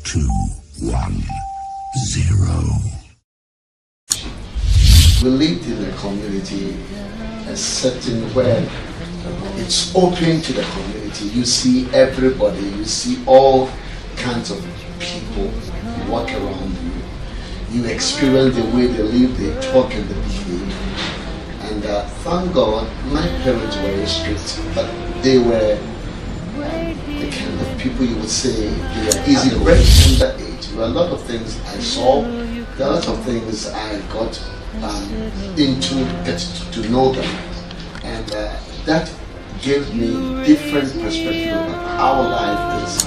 2, 1, 0. We lived in a community, a certain where it's open to the community. You see everybody, you see all kinds of people walk around you. You experience the way they live, they talk and they behave. And thank God, my parents were very strict, but they were the kind of people you would say they are easy to raise. At that age, there were a lot of things I saw, there are a lot of things I got into, get to know them, and that gave me different perspective of how life is.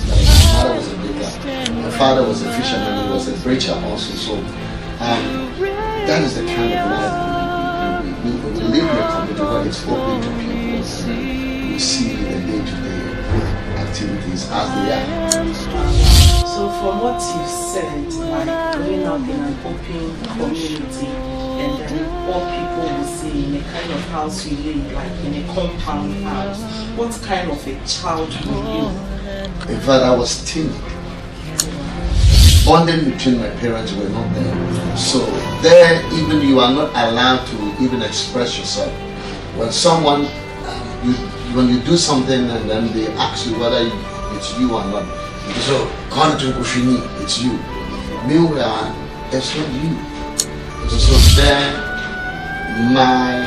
My mother was a baker, my father was a fisherman, he was a preacher also, so that is the kind of life we live in a community where it's open to people and we see the day-to-day activities as they are. So from what you said, like growing up in an open community, and then what people will see in the kind of house you live, like in a compound house, what kind of a child were you? In fact, I was timid. Bonding between my parents were not there. So there, even you are not allowed to even express yourself. When someone, when you do something and then they ask you whether it's you or not, so it's you. Meanwhile, it's not you. So there, my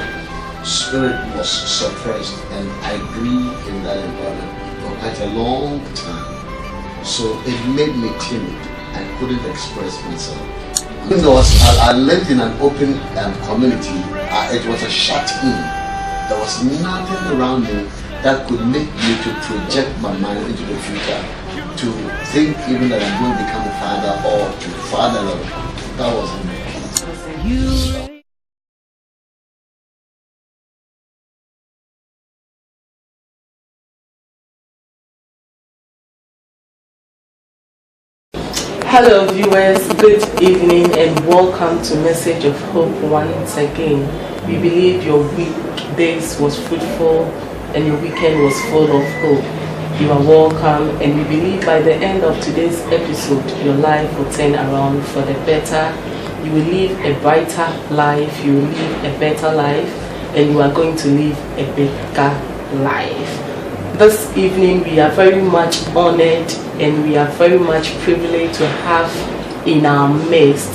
spirit was suppressed, and I grew in that environment for quite a long time. So it made me timid. I couldn't express myself. I lived in an open community. It was a shut-in. There was nothing around me that could make me to project my mind into the future, to think even that I'm going to become a father or to father. That wasn't me. Hello viewers, good evening and welcome to Message of Hope once again. We believe your weekdays was fruitful and your weekend was full of hope. You are welcome, and we believe by the end of today's episode, your life will turn around for the better. You will live a brighter life, you will live a better life, and you are going to live a bigger life. This evening we are very much honored and we are very much privileged to have in our midst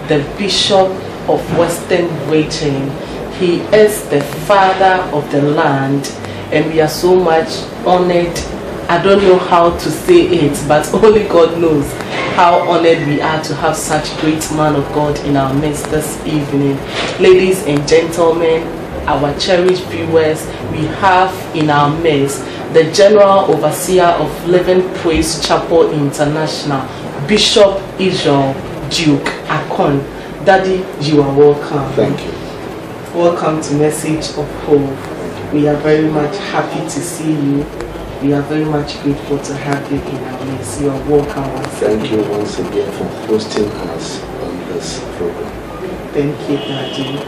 the Bishop of Western Region. He is the father of the land, and we are so much honored. I don't know how to say it, but only God knows how honored we are to have such great man of God in our midst this evening. Ladies and gentlemen, our cherished viewers, we have in our midst the General Overseer of Living Praise Chapel International, Bishop Israel Duke Ackon. Daddy, you are welcome. Thank you. Welcome to Message of Hope. We are very much happy to see you. We are very much grateful to have you in our midst. You are welcome once again. Thank you once again for hosting us on this program. Thank you, Daddy.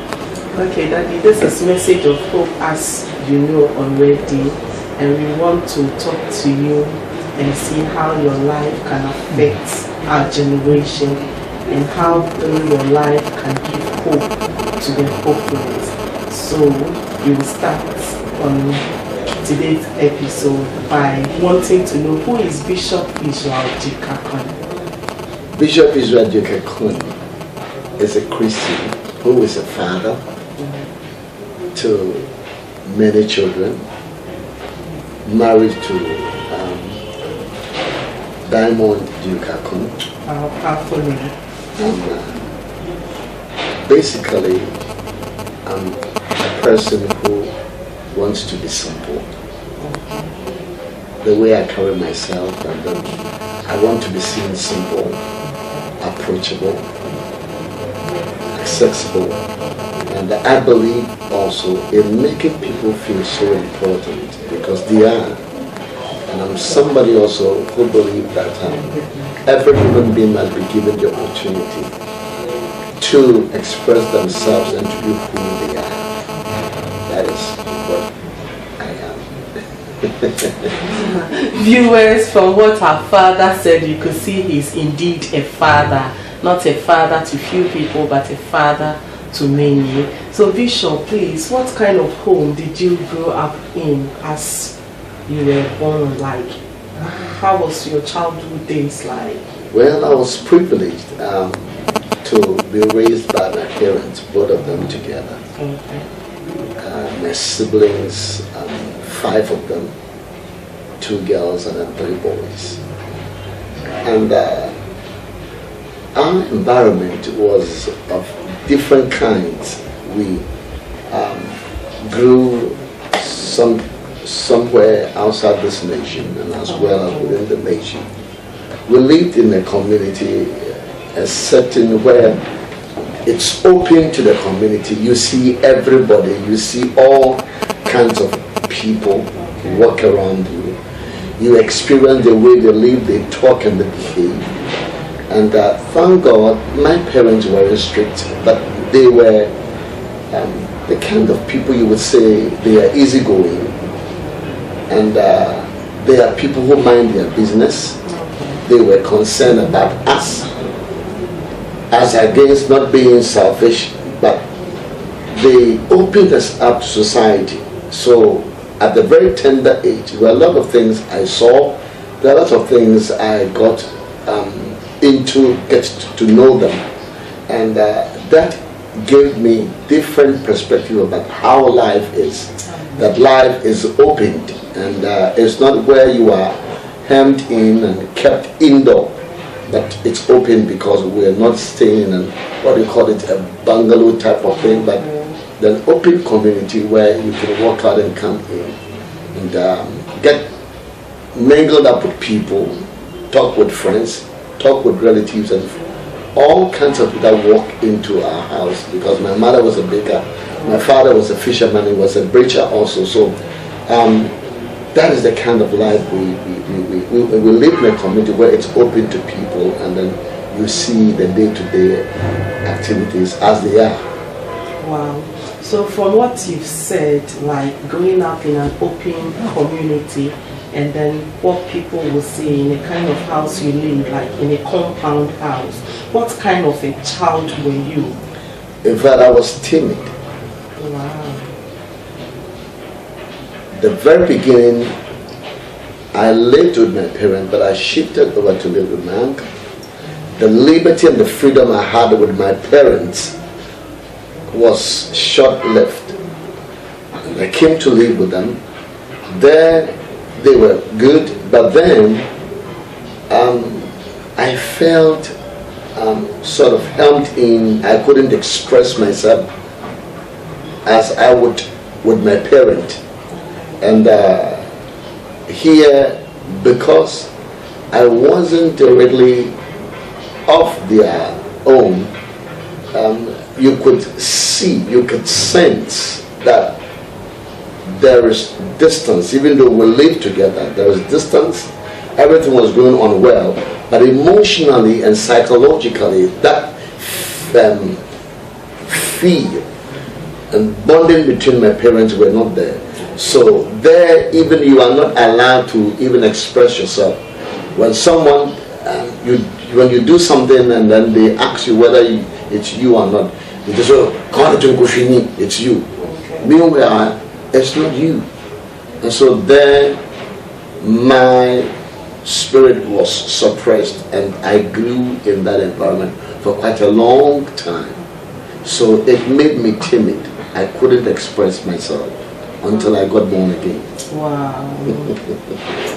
Okay, Daddy, this is Message of Hope, as you know already, and we want to talk to you and see how your life can affect our generation and how through your life can give hope to the hopeless. So we will start on today's episode by wanting to know, who is Bishop Israel Duke Ackon? Bishop Israel Duke Ackon is a Christian who is a father to many children, married to Diamond Duke Ackon. Powerful name. Basically, I'm a person who wants to be simple. The way I carry myself, and I want to be seen simple, approachable, accessible, and I believe also in making people feel so important, because they are. And I'm somebody also who believes that every human being must be given the opportunity to express themselves and to be who they are. That is what I am. Viewers, from what our father said, you could see he's indeed a father, not a father to few people, but a father to many. So Bishop, please, what kind of home did you grow up in as you were born? Like, how was your childhood days like? Well, I was privileged to be raised by my parents, both of them together. Okay. My siblings, 5 of them, 2 girls and then 3 boys. And our environment was of different kinds. We grew somewhere outside this nation and as well as within the nation. We lived in a community, a setting where it's open to the community. You see everybody, you see all kinds of people walk around you. You experience the way they live, they talk and they behave. And thank God, my parents were strict, but they were the kind of people you would say they are easygoing. And they are people who mind their business. They were concerned about us, as against not being selfish, but they opened us up to society. So at the very tender age, there were a lot of things I saw, there are a lot of things I got into, get to know them. And that gave me different perspective about how life is. That life is opened and it's not where you are hemmed in and kept indoor, but it's open because we're not staying in what you call it, a bungalow type of thing, but an open community where you can walk out and come in and get mingled up with people, talk with friends, talk with relatives, and all kinds of people that walk into our house, because my mother was a baker, my father was a fisherman, he was a preacher also. So that is the kind of life we live in a community where it's open to people, and then you see the day-to-day activities as they are. Wow. So from what you've said, like growing up in an open community, and then what people will see in the kind of house you live, like in a compound house, what kind of a child were you? In fact, I was timid. Wow. The very beginning, I lived with my parents, but I shifted over to live with my uncle. The liberty and the freedom I had with my parents was short-lived. I came to live with them. There, they were good, but then I felt sort of hemmed in. I couldn't express myself as I would with my parent. And here, because I wasn't really of their own, you could see, you could sense that there is distance. Even though we lived together, there was distance. Everything was going on well, but emotionally and psychologically, that fear and bonding between my parents were not there. So there, even you are not allowed to even express yourself. When someone, when you do something and then they ask you whether it's you or not, you just say, it's you. Okay. Meanwhile, it's not you. And so there, my spirit was suppressed, and I grew in that environment for quite a long time. So it made me timid. I couldn't express myself until I got born again. Wow.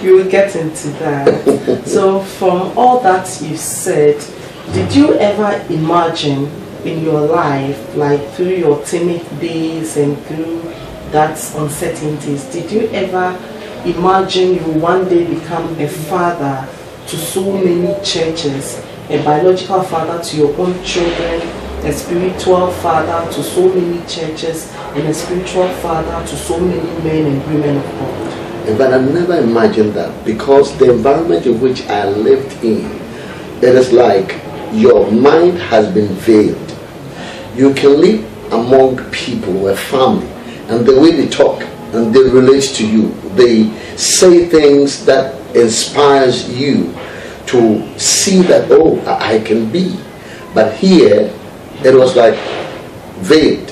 You will get into that. So from all that you said, did you ever imagine in your life, like through your timid days and through that uncertainties, did you ever imagine you one day become a father to so many churches, a biological father to your own children, a spiritual father to so many churches, and a spiritual father to so many men and women of God? But I never imagined that, because the environment in which I lived in, it is like your mind has been veiled. You can live among people, a family, and the way they talk, and they relate to you. They say things that inspires you to see that, oh, I can be. But here, it was like vague.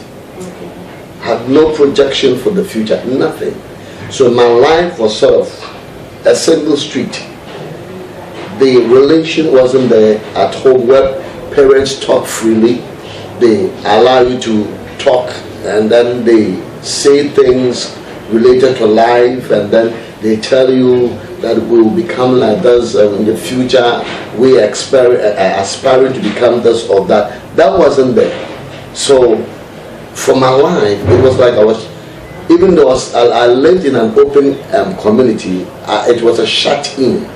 Had no projection for the future, nothing. So my life was sort of a single street. The relation wasn't there at home where parents talk freely. They allow you to talk, and then they say things related to life, and then they tell you that we will become like this in the future. We aspiring to become this or that. That wasn't there. So for my life, it was like I was, even though I lived in an open community, it was a shut in.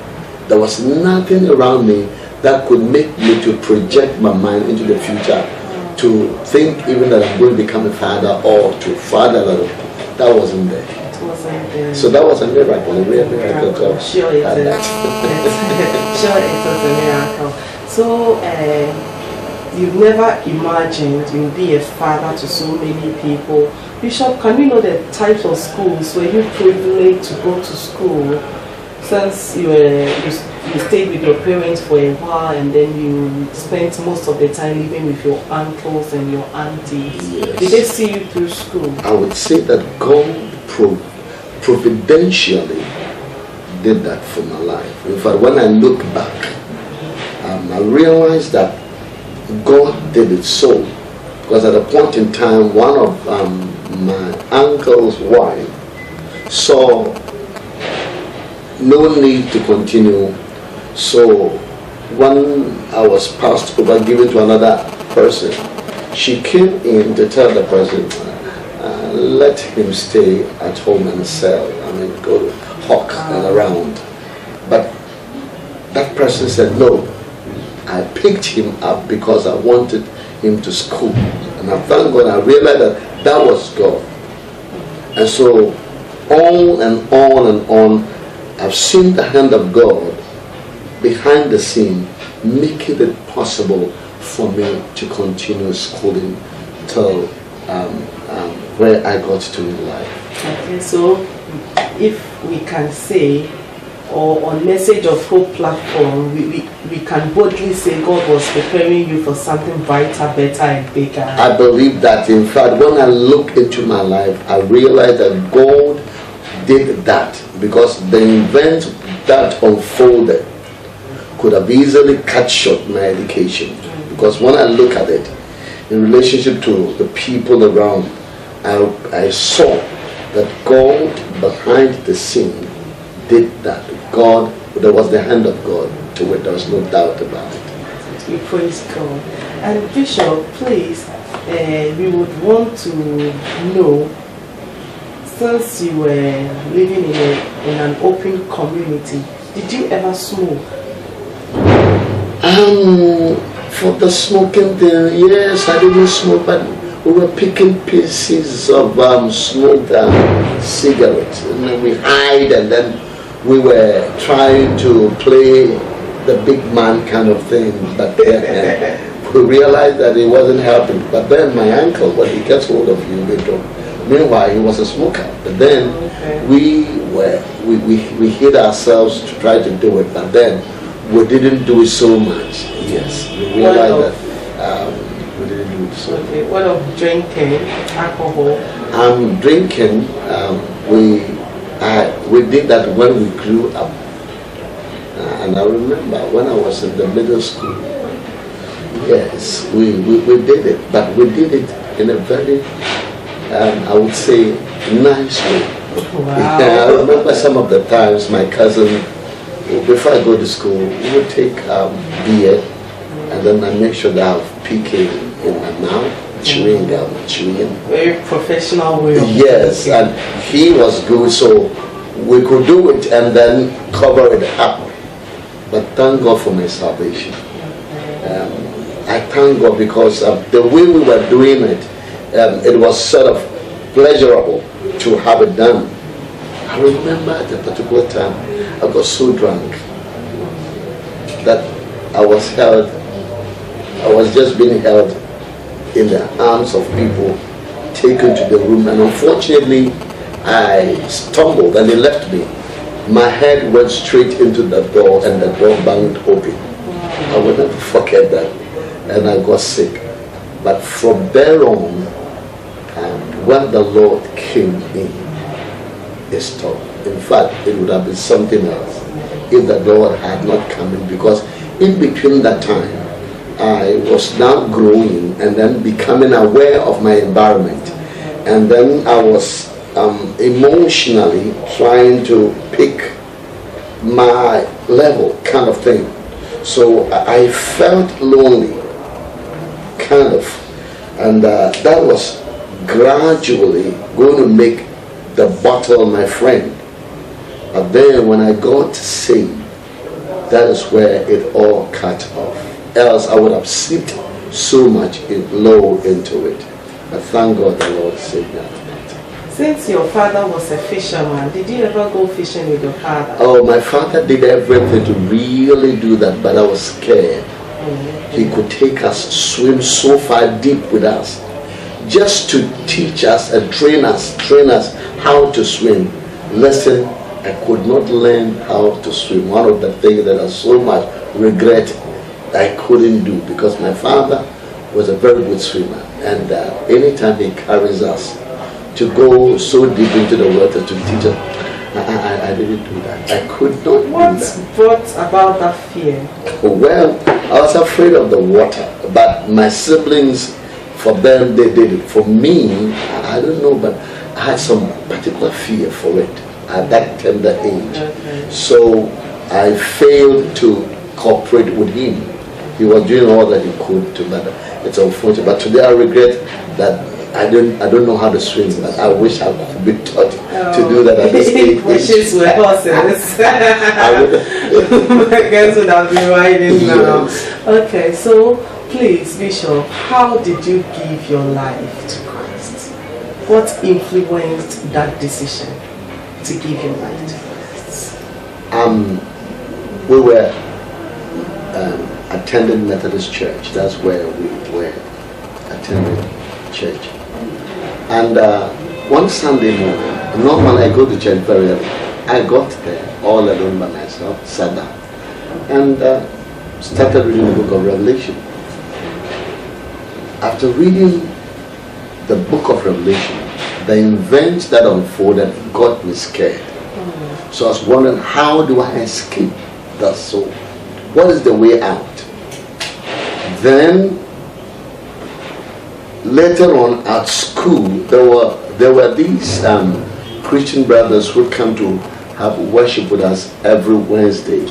There was nothing around me that could make me to project my mind into the future, to think even that I'm going to become a father or to father. That wasn't there. It wasn't there. So that was a miracle, a real miracle. Sure it is. Sure it was a miracle. So you've never imagined you'll be a father to so many people. Bishop, can you know the types of schools where you privileged to go to school, since you stayed with your parents for a while and then you spent most of the time living with your uncles and your aunties? Yes. Did they see you through school? I would say that God providentially did that for my life. In fact, when I look back, I realized that God did it so. Because at a point in time, one of my uncle's wife saw no need to continue. So when I was passed over, given to another person, she came in to tell the person, let him stay at home and sell. Go to hawk and around. But that person said, no, I picked him up because I wanted him to school. And I thank God, I realized that that was God. And so on and on and on, I've seen the hand of God behind the scene, making it possible for me to continue schooling till where I got to in life. Okay, so if we can say, or on Message of Hope platform, we can boldly say God was preparing you for something brighter, better and bigger. I believe that. In fact, when I look into my life, I realize that God did that, because the event that unfolded could have easily cut short my education. Because when I look at it in relationship to the people around, I saw that God behind the scene did that. God, there was the hand of God to it. There was no doubt about it. We praise God. And Bishop, please, we would want to know, since you were living in an open community, did you ever smoke? For the smoking thing, yes, I didn't smoke, but we were picking pieces of smoked cigarettes, and then we hide, and then we were trying to play the big man kind of thing, but then we realized that it wasn't helping. But then my uncle, when he gets hold of you later, meanwhile he was a smoker. But then we hid ourselves to try to do it, but then we didn't do it so much. Yes, we realized that we didn't do it so much. Okay. What of drinking alcohol? Drinking, we did that when we grew up. And I remember when I was in the middle school, yes, we did it, but we did it in a very, I would say, nice way. Wow. I remember some of the times my cousin, before I go to school, we would take beer, and then I make sure that I have PK in my mouth, chewing. Very professional way of yes, thinking. and he was good, so we could do it and then cover it up. But thank God for my salvation. I thank God because the way we were doing it, it was sort of pleasurable to have it done. I remember at a particular time, I got so drunk that I was just being held in the arms of people, taken to the room, and unfortunately I stumbled and he left me. My head went straight into the door and the door banged open. I will never forget that. And I got sick. But from there on, when the Lord came in, it stopped. In fact, it would have been something else if the Lord had not come in, because in between that time, I was now growing and then becoming aware of my environment. And then I was emotionally trying to pick my level kind of thing. So I felt lonely, kind of. And that was gradually going to make the bottle my friend. But then when I got saved, that is where it all cut off. Else I would have slipped so much low into it. But thank God the Lord saved me. Since your father was a fisherman, did you ever go fishing with your father? Oh, my father did everything to really do that, but I was scared. He could take us, swim so far deep with us, just to teach us and train us how to swim. Listen, I could not learn how to swim. One of the things that I so much regret I couldn't do, because my father was a very good swimmer, and anytime he carries us to go so deep into the water to teach us, I didn't do that. I could not do that. What brought about that fear? Well, I was afraid of the water, but my siblings, for them, they did it. For me, I don't know, but I had some particular fear for it at that tender age. Okay. So I failed to cooperate with him. He was doing all that he could to, but it's unfortunate. But today I regret that I don't know how to swim, but I wish I could be taught to do that at this age. Wishes were horses. My guys would have been riding now. Yes. Okay, so please, Bishop, how did you give your life to Christ? What influenced that decision to give your life to Christ? We were attending Methodist Church. That's where we were attending church. And one Sunday morning, normally I go to church very early. I got there all alone by myself, sat down, and started reading the book of Revelation. After reading the book of Revelation, the events that unfolded got me scared. So I was wondering, how do I escape that soul? What is the way out? Then later on at school, there were these Christian brothers who would come to have worship with us every Wednesday.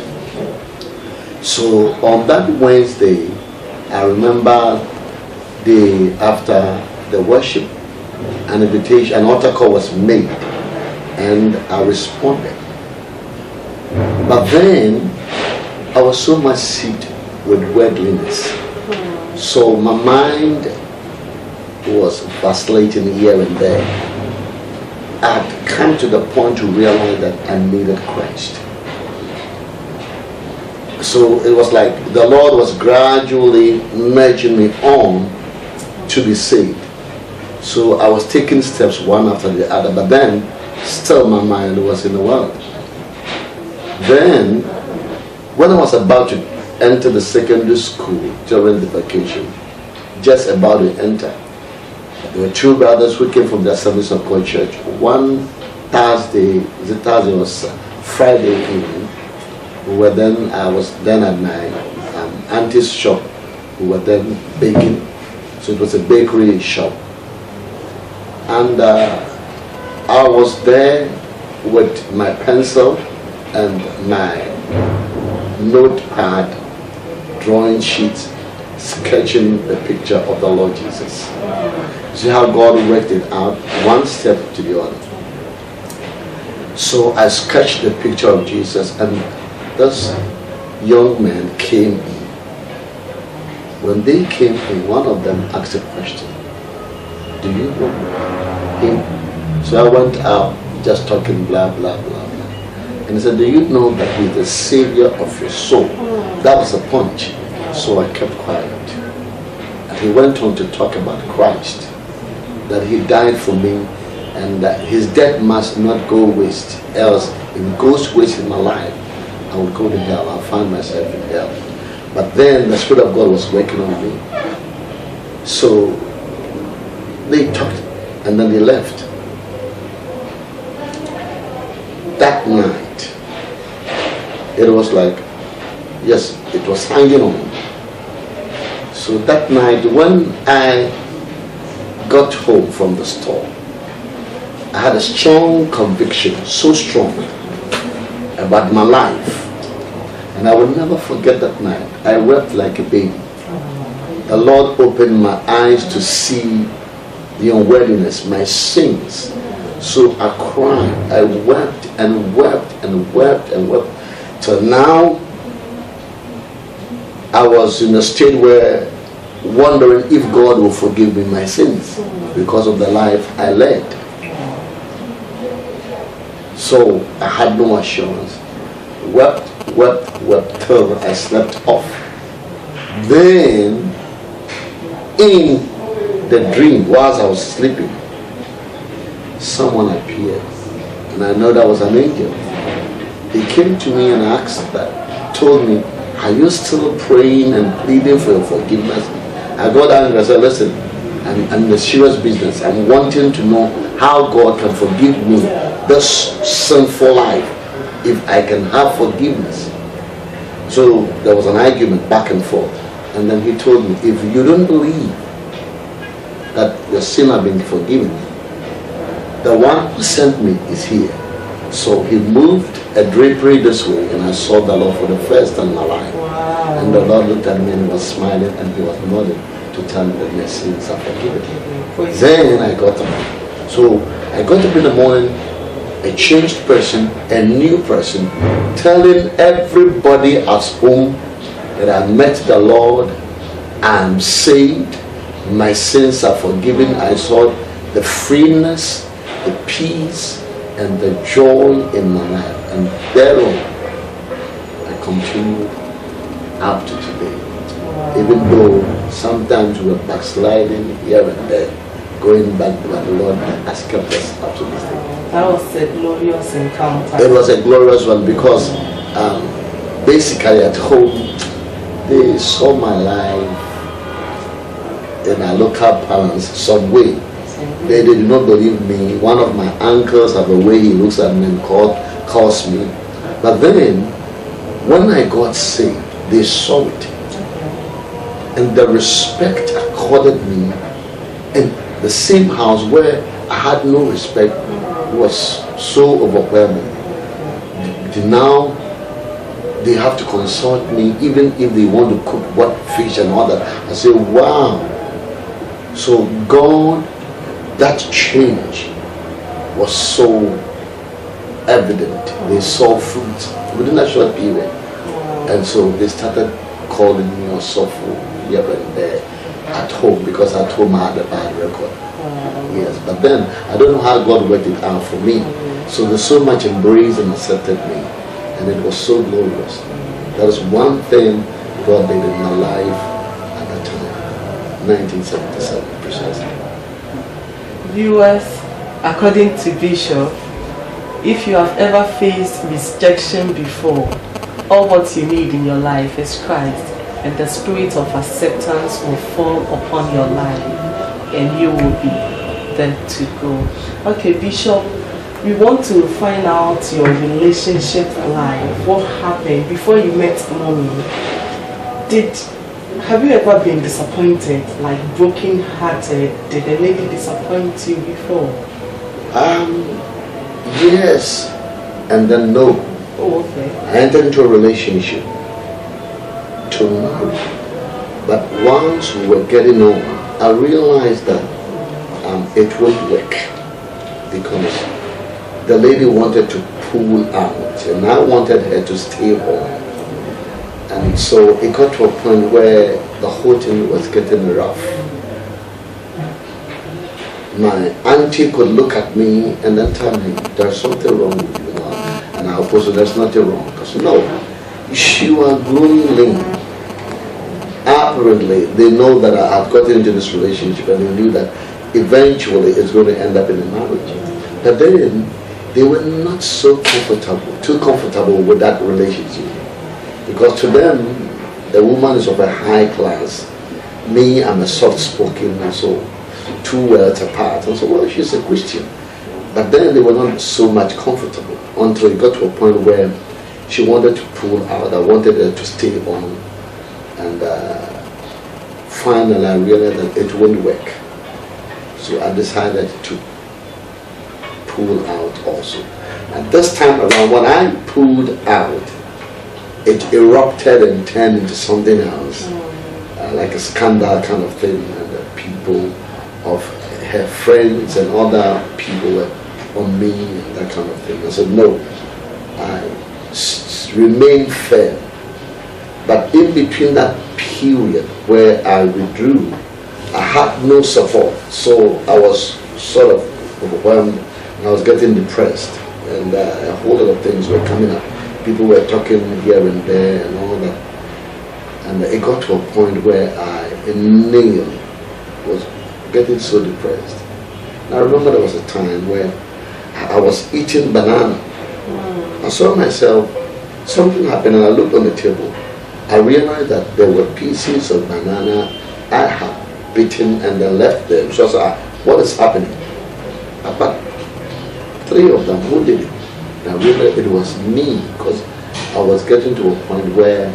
So on that Wednesday, I remember after the worship, an invitation, an altar call was made, and I responded. But then I was so much sick with worldliness, so my mind was vacillating here and there. I had come to the point to realize that I needed Christ. So it was like the Lord was gradually nudging me on to be saved. So I was taking steps one after the other, but then still my mind was in the world. Then when I was about to enter the secondary school during the vacation, just about to enter, there were two brothers who came from the Assemblies of God Church. One Thursday was Friday evening. I was then at my auntie's shop. We were then baking. So it was a bakery shop. And I was there with my pencil and my notepad, drawing sheets, sketching the picture of the Lord Jesus. See how God worked it out, one step to the other. So I sketched the picture of Jesus, and this young man came in. When they came in, one of them asked a question. Do you know him? So I went out just talking blah, blah, blah, blah. And he said, do you know that he's the savior of your soul? That was a punch. So I kept quiet. And he went on to talk about Christ, that he died for me and that his death must not go waste. Else, if it goes waste in my life, I will go to hell. I'll find myself in hell. But then the Spirit of God was working on me. So they talked and then they left. That night, it was like, yes, it was hanging on. So that night, when I got home from the store, I had a strong conviction, so strong, about my life. And I will never forget that night. I wept like a baby. The Lord opened my eyes to see the unworthiness, my sins. So I cried. I wept and wept and wept and wept. Till now, I was in a state where wondering if God will forgive me my sins because of the life I led. So I had no assurance. Wept till I slept off. Then, in the dream, whilst I was sleeping, someone appeared, and I know that was an angel. He came to me and asked that, told me, are you still praying and pleading for your forgiveness? I got angry. I said, listen, I'm in a serious business. I'm wanting to know how God can forgive me this sinful life if I can have forgiveness. So there was an argument back and forth. And then he told me, if you don't believe that your sin has been forgiven, the one who sent me is here. So he moved a drapery this way, and I saw the Lord for the first time in my life. Wow. And the Lord looked at me and was smiling, and he was nodding to tell me that my sins are forgiven. Then I got up. So I got up in the morning, a changed person, a new person, telling everybody at home that I met the Lord, I'm saved, my sins are forgiven. I saw the freeness, the peace, and the joy in my life. And thereon, I continued up to today. Wow. Even though sometimes we were backsliding here and there, going back to the Lord has kept us up to this day. That was a glorious encounter. It was a glorious one because basically at home, they saw my life in a local parents some way. They did not believe me. One of my uncles, have a way he looks at me and calls me. But then, when I got saved, they saw it. And the respect accorded me in the same house where I had no respect was so overwhelming. Now, they have to consult me even if they want to cook what fish and all that. I say, wow. So God, that change was so evident. They saw fruit within a short period. And so they started calling me Osofo here and there at home, because at home I had a bad record. Yes, but then I don't know how God worked it out for me. So they so much embraced and accepted me, and it was so glorious. That was one thing God did in my life at that time, 1977 precisely. Viewers, according to Bishop, if you have ever faced rejection before, all what you need in your life is Christ, and the spirit of acceptance will fall upon your life, and you will be there to go. Okay, Bishop, we want to find out your relationship life. What happened before you met Mommy? Have you ever been disappointed, like broken-hearted? Did a lady disappoint you before? Yes, and then no. Oh, okay. I entered into a relationship to marry, but once we were getting on, I realized that it won't work, because the lady wanted to pull out, and I wanted her to stay home. And so it got to a point where the whole thing was getting rough. My auntie could look at me and then tell me, there's something wrong with you now. And I oppose her, there's nothing wrong. I said, no, you are glowing lean. Apparently, they know that I have gotten into this relationship, and they knew that eventually it's going to end up in a marriage. But then they were not so comfortable, too comfortable with that relationship. Because to them, the woman is of a high class. Me, I'm a soft-spoken, and so 2 worlds apart. And so, well, she's a Christian. But then they were not so much comfortable until it got to a point where she wanted to pull out. I wanted her to stay on. And finally, I realized that it wouldn't work. So I decided to pull out also. And this time around, when I pulled out, it erupted and turned into something else, like a scandal kind of thing. And the people of her friends and other people were on me and that kind of thing. I said, no, I remained firm. But in between that period where I withdrew, I had no support. So I was sort of overwhelmed. I was getting depressed, and a whole lot of things were coming up. People were talking here and there and all that. And it got to a point where I nearly was getting so depressed. And I remember there was a time where I was eating banana. I saw myself, something happened, and I looked on the table. I realized that there were pieces of banana I had bitten and then left them. So I said, what is happening? But 3 of them, who did it? And I realized it was me, because I was getting to a point where I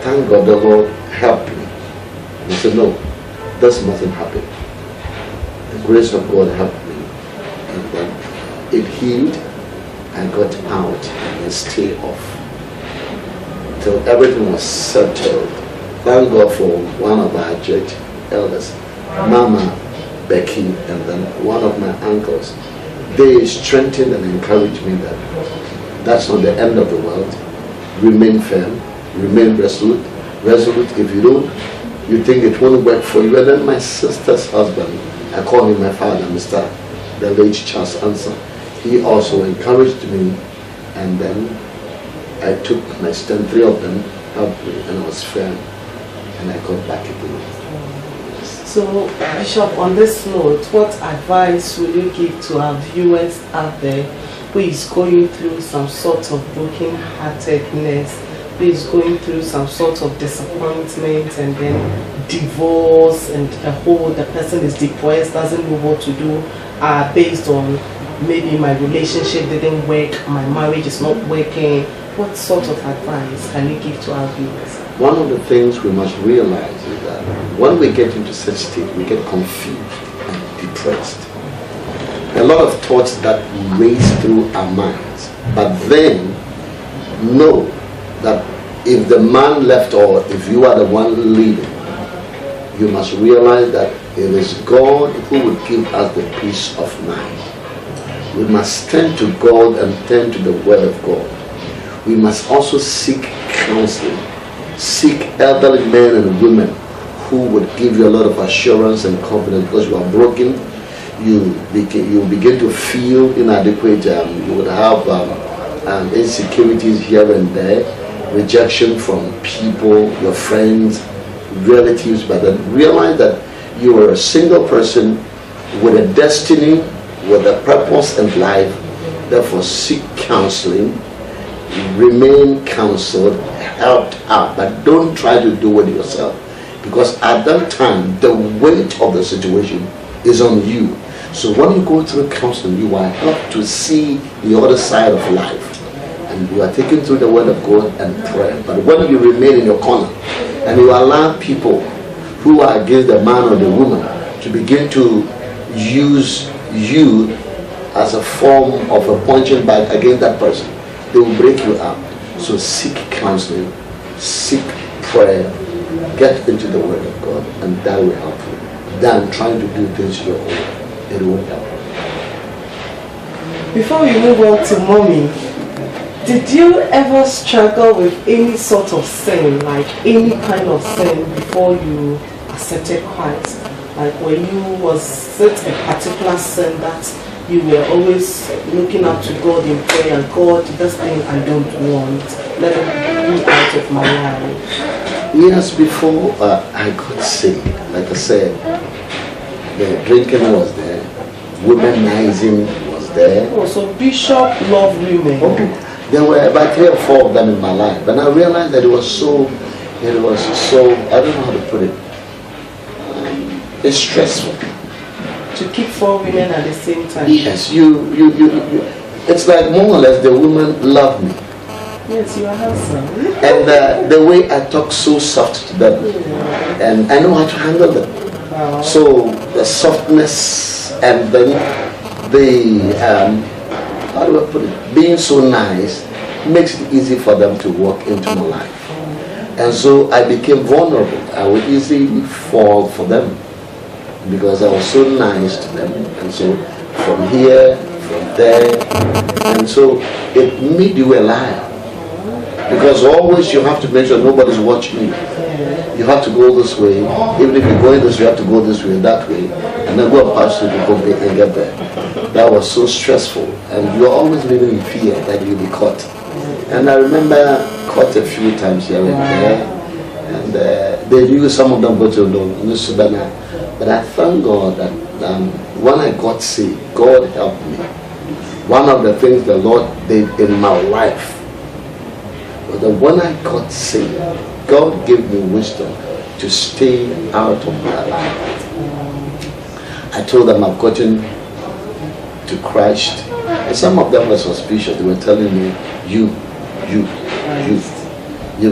thank God the Lord helped me. And I said, no, this mustn't happen. The grace of God helped me. And then it healed. I got out and stayed off till everything was settled. Thank God for one of our church elders, Mama Becky, and then one of my uncles. They strengthened and encouraged me that that's not the end of the world. Remain firm, remain resolute. If you don't, you think it won't work for you. And then my sister's husband, I call him my father, Mr. the late Charles Anson, he also encouraged me, and then I took my stand. 3 of them helped me, and I was firm, and I got back again. So, Bishop, on this note, what advice will you give to our viewers out there who is going through some sort of broken-heartedness, who is going through some sort of disappointment, and then divorce, and the person is depressed, doesn't know what to do, based on maybe my relationship didn't work, my marriage is not working? What sort of advice can you give to our viewers? One of the things we must realize is that when we get into such state, we get confused and depressed. A lot of thoughts that race through our minds. But then, know that if the man left, or if you are the one leaving, you must realize that it is God who will give us the peace of mind. We must turn to God and turn to the Word of God. We must also seek counseling. Seek elderly men and women who would give you a lot of assurance and confidence, because you are broken. You begin to feel inadequate. You would have insecurities here and there, rejection from people, your friends, relatives. But then realize that you are a single person with a destiny, with a purpose in life. Therefore, seek counseling. Remain counseled, helped out, but don't try to do it yourself, because at that time the weight of the situation is on you. So when you go through counseling, you are helped to see the other side of life, and you are taken through the Word of God and prayer. But when you remain in your corner and you allow people who are against the man or the woman to begin to use you as a form of a punching bag against that person, they will break you up. So seek counseling, seek prayer, get into the Word of God, and that will help you. Than trying to do things your own, it won't help. Before we move on to Mommy, did you ever struggle with any sort of sin, like any kind of sin, before you accepted Christ? Like when you was it a particular sin that you were always looking up to God in prayer, God, this thing I don't want, let it be out of my life? Yes, before I got sick, like I said, the drinking was there, womanizing was there. Oh, so Bishop loved women. Oh, there were about 3 or 4 of them in my life, and I realized that it was so, I don't know how to put it. It's stressful. To keep 4 women at the same time. Yes, it's like more or less the women love me. Yes, you are handsome. And the way I talk so soft to them, and I know how to handle them. Wow. So the softness and then the how do I put it? Being so nice makes it easy for them to walk into my life. And so I became vulnerable. I would easily fall for them because I was so nice to them. And so from here, from there, and so it made you a liar. Because always you have to make sure nobody's watching you. You have to go this way. Even if you're going this way, you have to go this way, that way. And then go past the people and get there. That was so stressful. And you're always living in fear that you'll be caught. And I remember caught a few times here and there. And they knew some of them go to Nusubana. But I thank God that when I got saved, God helped me. One of the things the Lord did in my life was that when I got saved, God gave me wisdom to stay out of my life. I told them I've gotten to Christ. And some of them were suspicious. They were telling me, you've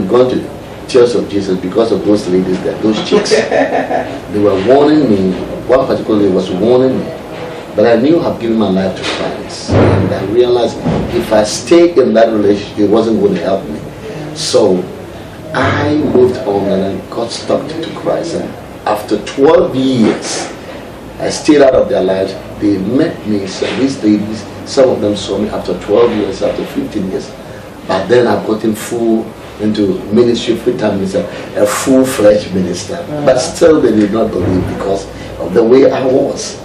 gone to Church of Jesus because of those ladies there, those chicks. They were warning me. One particularly was warning me. But I knew I've given my life to Christ. And I realized if I stayed in that relationship, it wasn't going to help me. So I moved on and I got stuck to Christ. And after 12 years, I stayed out of their lives. They met me. So these ladies, some of them saw me after 12 years, after 15 years. But then I've gotten full into ministry, full-time minister, a full-fledged minister. But still they did not believe because of the way I was.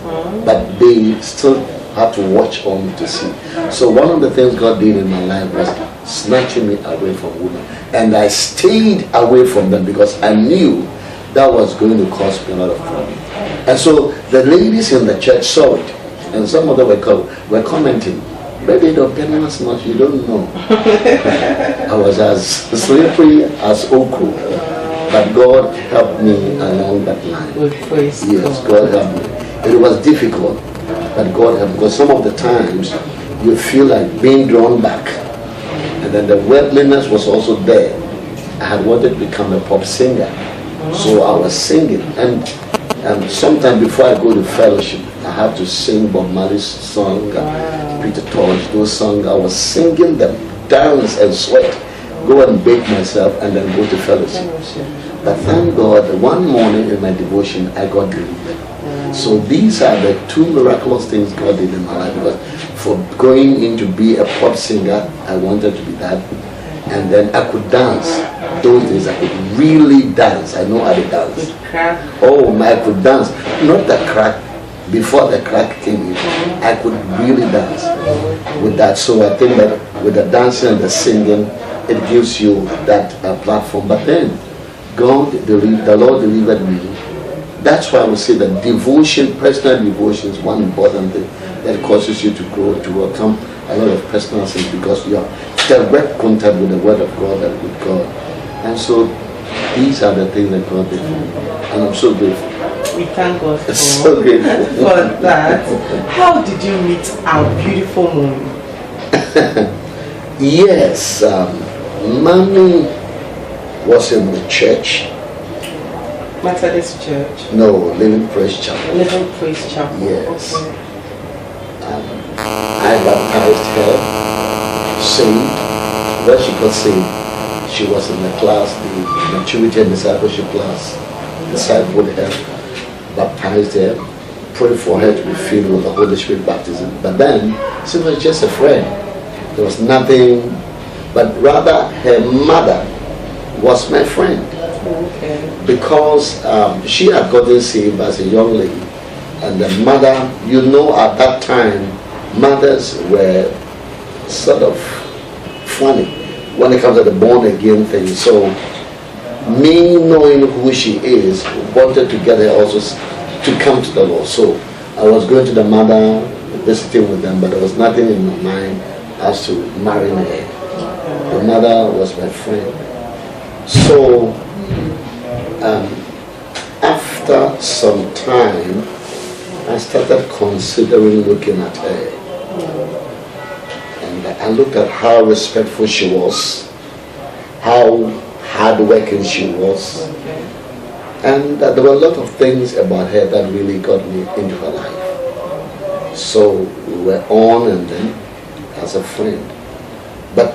But they still had to watch on me to see. So one of the things God did in my life was snatching me away from women. And I stayed away from them because I knew that was going to cause me a lot of trouble. And so the ladies in the church saw it. And some of them were commenting, "Baby, don't get us much, you don't know." I was as slippery as okra. But God helped me along that line. Yes, God helped me. It was difficult, but God helped me. Because some of the times you feel like being drawn back. And then the worldliness was also there. I had wanted to become a pop singer. So I was singing. And sometime before I go to fellowship, I have to sing Bob Marley's song, Peter Tosh, those songs. I was singing them, dance and sweat, go and bake myself, and then go to fellowship. But thank God, one morning in my devotion, I got delivered. So these are the 2 miraculous things God did in my life. Because for going in to be a pop singer, I wanted to be that. And then I could dance. Those days I could really dance. I know how to dance. Oh, I could dance. Not the crack. Before the crack came in, I could really dance with that. So I think that with the dancing and the singing, it gives you that platform. But then the Lord delivered me. That's why I would say that devotion, personal devotion is one important thing that causes you to grow, to overcome a lot of personal sins because you are direct contact with the Word of God and with God. And so these are the things that God did for me. And I'm so grateful. We thank God for that. How did you meet our beautiful mommy? Yes, Mommy was in the church. Methodist Church? No, Living Praise Chapel. Living Praise Chapel. Yes. Okay. I baptized her, saved. When she got saved, she was in the class, the maturity and discipleship class. Discipled her, baptized her, prayed for her to be filled with the Holy Spirit baptism. But then, she was just a friend. There was nothing, but rather her mother was my friend. Okay. Because she had gotten saved as a young lady. And the mother, at that time, mothers were sort of funny when it comes to the born again thing. So me knowing who she is, wanted to get her also to come to the Lord. So I was going to the mother, visiting with them, but there was nothing in my mind as to marrying her. The mother was my friend. So after some time, I started considering looking at her. And I looked at how respectful she was, how hardworking she was, and there were a lot of things about her that really got me into her life. So we were on and then as a friend. But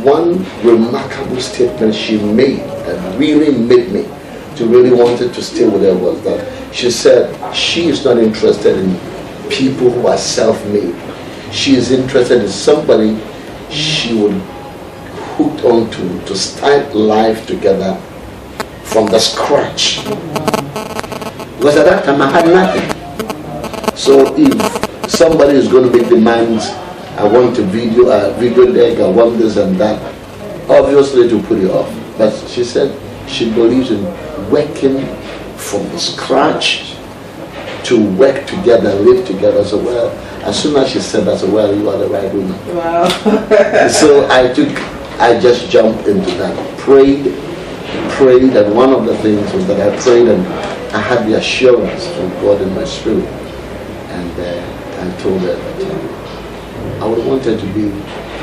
one remarkable statement she made that really made me to really wanted to stay with her was that she said she is not interested in people who are self-made. She is interested in somebody she would hooked on to start life together from the scratch. Because at that time I had nothing. So if somebody is going to make demands, I want a video deck, I want this and that, obviously to put it off. But she said she believes in working from the scratch to work together, live together. So well, as soon as she said that, so well, you are the right woman. Wow. So I just jumped into that, prayed, and one of the things was that I prayed and I had the assurance from God in my spirit. And I told her that I would want her to be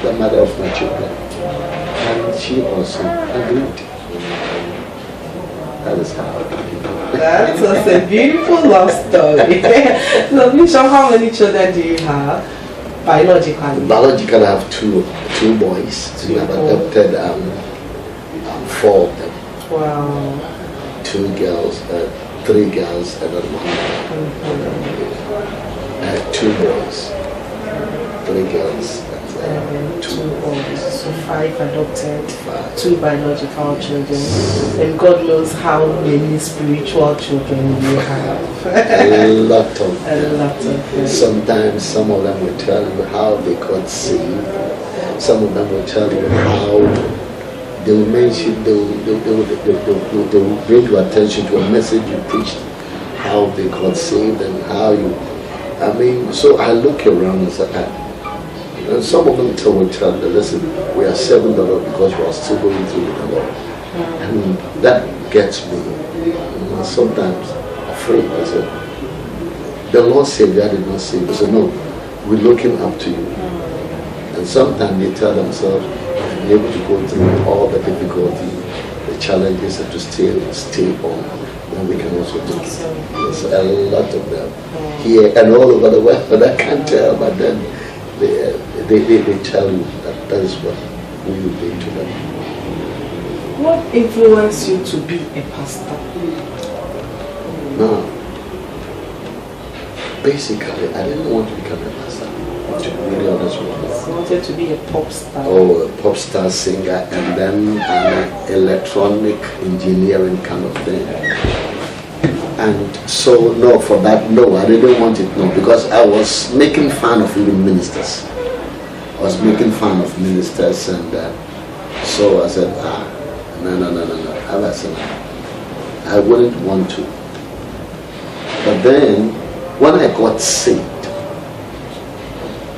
the mother of my children. And she also agreed. That is how. That was a beautiful love story. So, Bishop, how many children do you have biologically? Biologically, I have two boys. So I've adopted 4 of them. Wow. 2 girls, 3 girls, and then 1. 2 boys, 3 girls, and 2 boys. So 5 adopted, 2 biological children, and God knows how many spiritual children you have. A lot of them. Sometimes some of them will tell you how they got saved. Some of them will tell you how they will mention, they will bring your attention to a message you preached, how they got saved and how you, so I look around and say, and some of them will tell me, listen, we are serving the Lord because we are still going through the Lord. And that gets me sometimes afraid. I said, the Lord said I did not save. I said, no, we're looking up to you. And sometimes they tell themselves, I'm able to go through all the difficulty, the challenges, and to stay on. Then we can also do it. There's a lot of them here and all over the world, but I can't tell. But then they tell you that is what we will do to them. What influenced you to be a pastor? No. Basically, I didn't want to become a pastor, to be really honest with you. You wanted to be a pop star? Oh, a pop star singer, and then an electronic engineering kind of thing. And so, no, for that, no, I didn't want it, no, because I was making fun of even ministers. I was making fun of ministers, and so I said, no. I said, I wouldn't want to. But then, when I got saved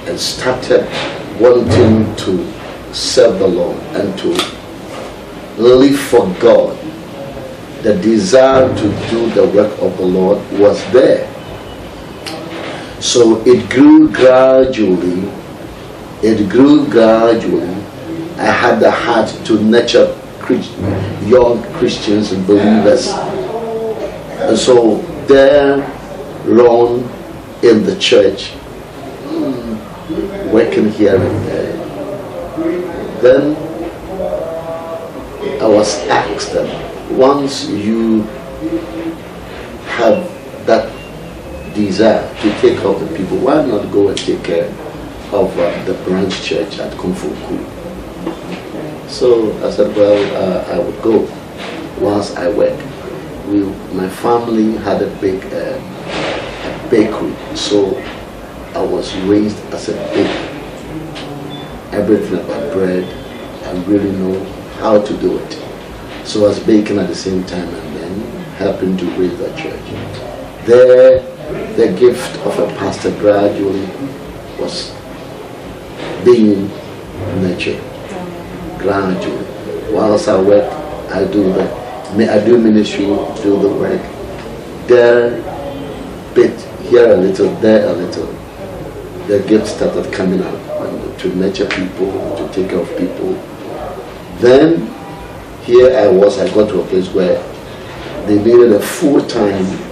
and started wanting to serve the Lord and to live for God, the desire to do the work of the Lord was there. So it grew gradually. I had the heart to nurture young Christians and believers. And so there, alone in the church, working here and there. Then I was asked that once you have that desire to take care of the people, why not go and take care of the branch church at Kung Fu Ku? So I said, well, I would go once I work. My family had a big bakery, so I was raised as a baker. Everything about bread, I really know how to do it. So I was baking at the same time and then helping to raise the church. There the gift of a pastor gradually was being nurtured. Gradually. Whilst I work, I do ministry, do the work. There, bit here a little, there a little. The gift started coming out to nurture people, to take care of people. Then, here I got to a place where they needed a full-time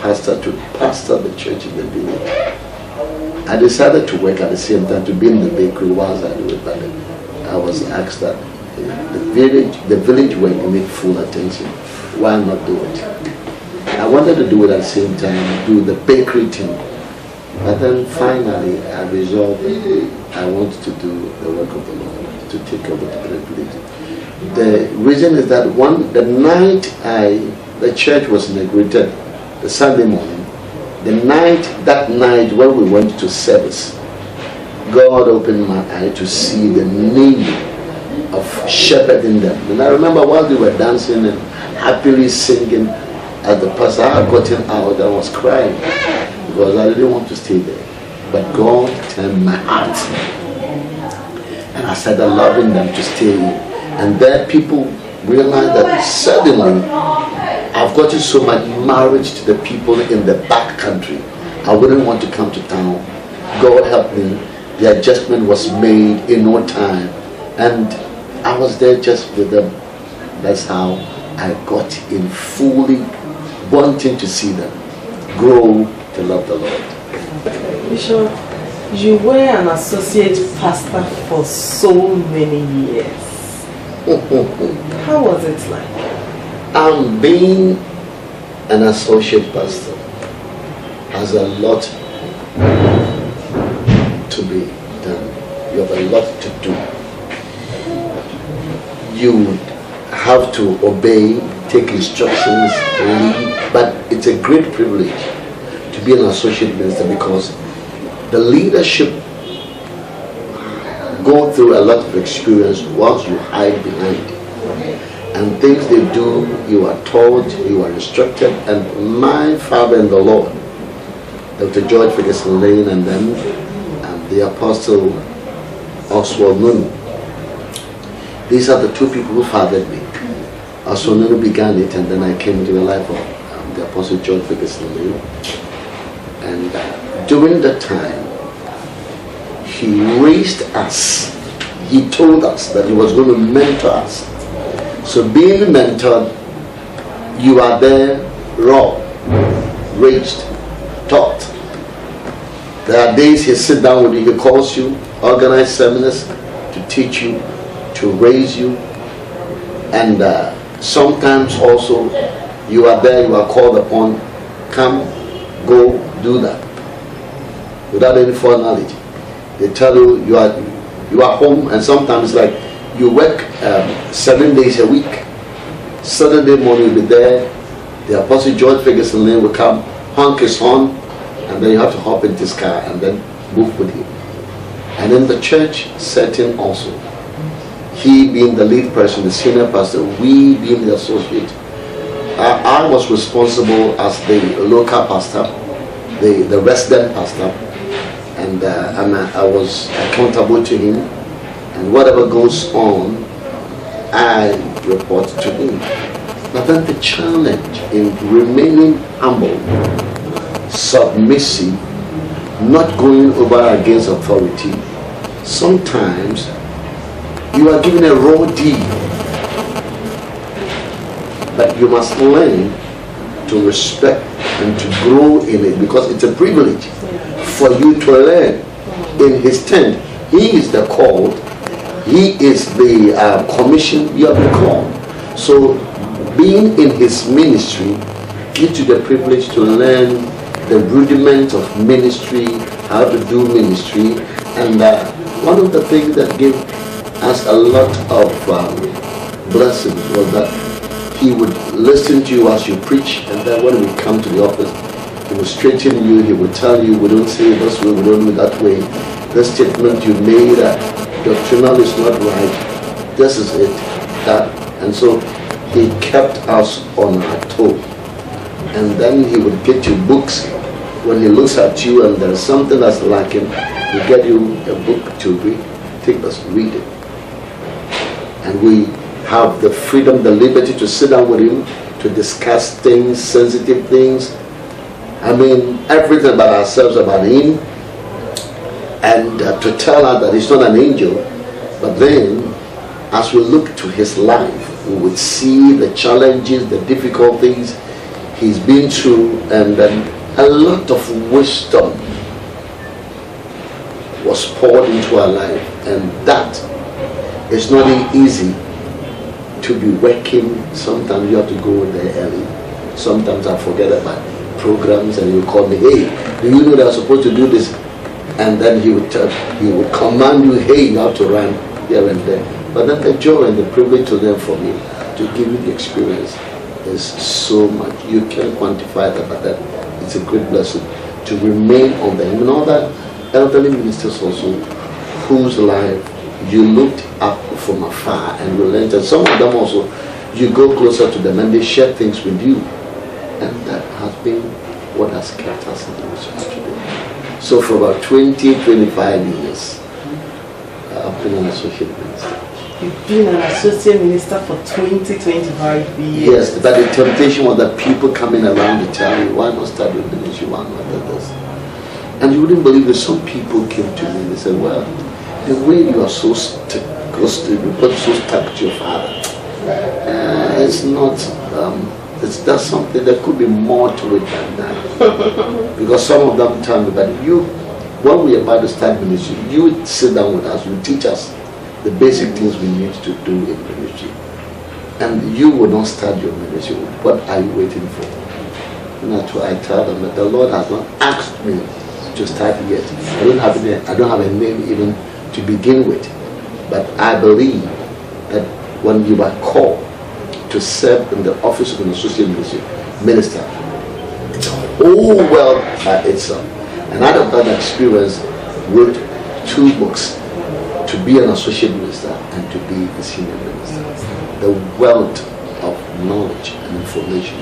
pastor to pastor the church in the village. I decided to work at the same time, to be in the bakery whilst I do it, but I was asked that the village were need full attention. Why not do it? I wanted to do it at the same time, do the bakery thing. But then finally I resolved I want to do the work of the Lord, to take over the village. The reason is that the night the church was inaugurated, the Sunday morning, that night when we went to service, God opened my eye to see the need of shepherding them. And I remember while they were dancing and happily singing at the pastor, I had gotten out and was crying because I didn't want to stay there. But God turned my heart and I started loving them to stay. And then people realized that suddenly I've gotten so much marriage to the people in the back country. I wouldn't want to come to town. God helped me. The adjustment was made in no time. And I was there just with them. That's how I got in, fully wanting to see them grow to love the Lord. Bishop, you were an associate pastor for so many years. How was it like? Being an associate pastor has a lot to be done. You have a lot to do. You have to obey, take instructions, lead, but it's a great privilege to be an associate minister because the leadership go through a lot of experience once you hide behind. And things they do, you are taught, you are instructed. And my father in the Lord, Dr. George Ferguson Lane, and then the Apostle Oswald Nunu. These are the two people who fathered me. Oswald Nunu began it, and then I came into the life of the Apostle George Ferguson Lane. And during that time, he raised us. He told us that he was going to mentor us. So being mentored, you are there raw, raised, taught. There are days he sits down with you, he calls you, organize seminars to teach you, to raise you. And sometimes also you are there, you are called upon, come, go, do that. Without any foreknowledge. They tell you you are home, and sometimes like you work 7 days a week. Saturday morning you'll be there. The Apostle George Ferguson Lane will come, honk his horn, and then you have to hop into his car and then move with him. And in the church setting also, he being the lead person, the senior pastor, we being the associate. I was responsible as the local pastor, the resident pastor, and I was accountable to him, and whatever goes on, I report to him. But then the challenge in remaining humble, submissive, not going over against authority, sometimes you are given a raw deal, but you must learn to respect and to grow in it, because it's a privilege for you to learn in his tent. He is the called, he is the commission, you have been called. So being in his ministry gives you the privilege to learn the rudiments of ministry, how to do ministry. And one of the things that gave us a lot of blessings was that he would listen to you as you preach, and then when we come to the office, he will straighten you, he will tell you, we don't say it this way, we don't do it that way. This statement you made, doctrinal is not right, this is it, that. And so he kept us on our toe. And then he would get you books when he looks at you and there's something that's lacking, he get you a book to read. Take us, read it. And we have the freedom, the liberty to sit down with him, to discuss things, sensitive things. I mean, everything about ourselves, about him, and to tell us that he's not an angel. But then, as we look to his life, we would see the challenges, the difficulties he's been through, and then a lot of wisdom was poured into our life. And that is not easy to be working. Sometimes you have to go there early. Sometimes I forget about programs and you call me, hey, do you know that I'm supposed to do this? And then he would command you, hey, you have to run here and there. But then the joy and the privilege to them for me to give you the experience is so much. You can't quantify that, but that it's a great blessing to remain on them. You know that elderly ministers also whose life you looked up from afar and relented. Some of them also, you go closer to them and they share things with you. And that has been what has kept us in the ministry today. So for about 20, 25 years, I've been an associate minister. You've been an associate minister for 20, 25 years. Yes, but the temptation was that people coming around to tell me, why not start your ministry, why not do this? And you wouldn't believe that some people came to me and they said, well, the way you are so stuck to your father, it's not, that's something, there could be more to it than that. Because some of them tell me, but you, when we are about to start ministry, you would sit down with us, you would teach us the basic things we need to do in ministry. And you will not start your ministry. What are you waiting for? And I tell them that the Lord has not asked me to start yet. I don't have a name even to begin with. But I believe that when you are called to serve in the office of an associate minister, it's a whole world by itself. And out of that experience, wrote 2 books, to be an associate minister and to be a senior minister. The wealth of knowledge and information